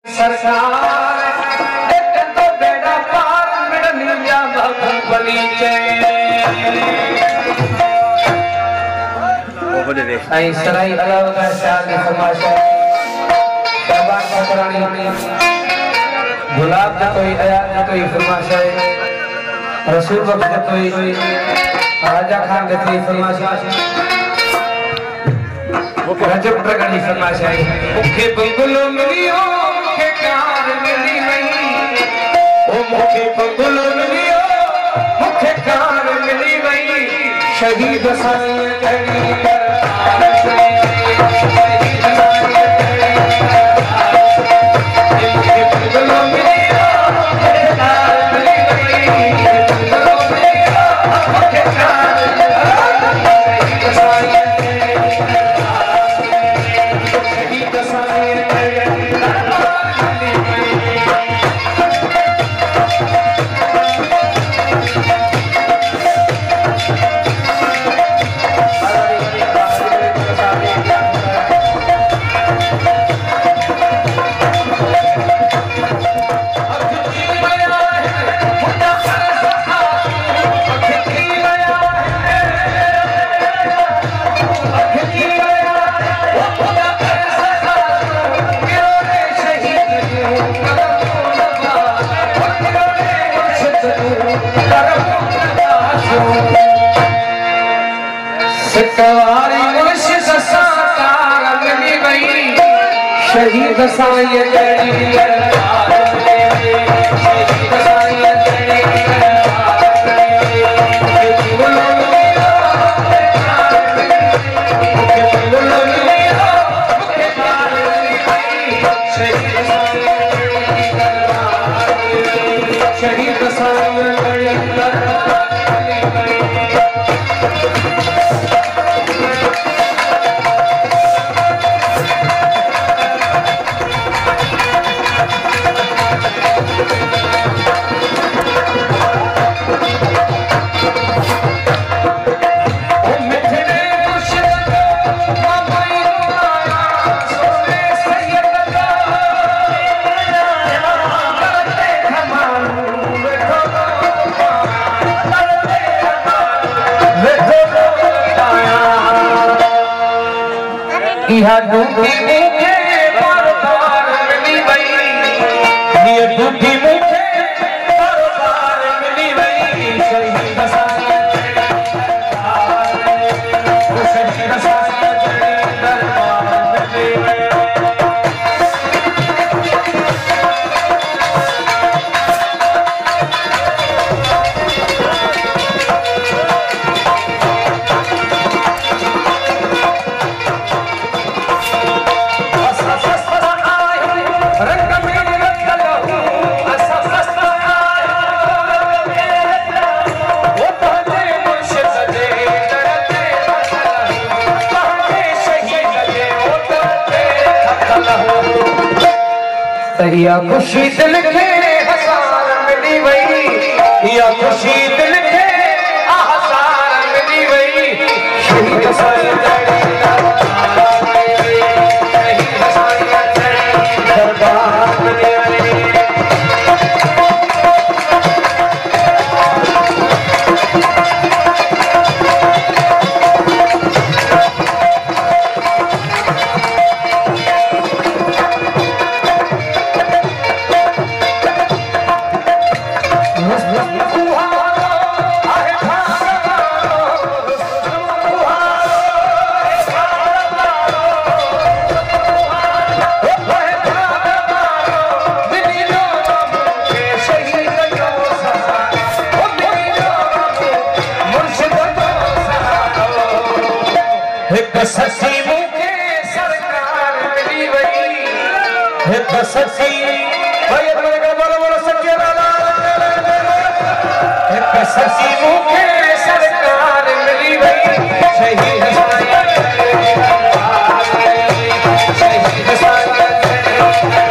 सरकार एक तो बेड़ा पार मिलनिया बनी आई सराई अलावा का शान फरमाशा शहबाज फकरानी गुलाब का कोई आया का कोई फरमाशा रसूल बख्श का कोई राजा खान का कोई फरमाशा रजब प्रगणी फरमाशा मुखे बंगलो मिलियो मुखे कार मिली नहीं ओ मुखे बंगलो मिलियो मुखे कार मिली नहीं शहीद साईं करी शहीद साईं डूबी मुझे बार मिली वही ये डूबी मुझे बार मिली वही शहीद साईं दरबार मिली या खुशी दिल के हसार मिली वही या खुशी दिल के हसार मिली वही शहीद साईं दरबार मिली ससी मुझे सरकार मिली वही ससी भाई बोलो सच्चे ससी मुझे सरकार मिली वही शहीद साईं शहीद साईं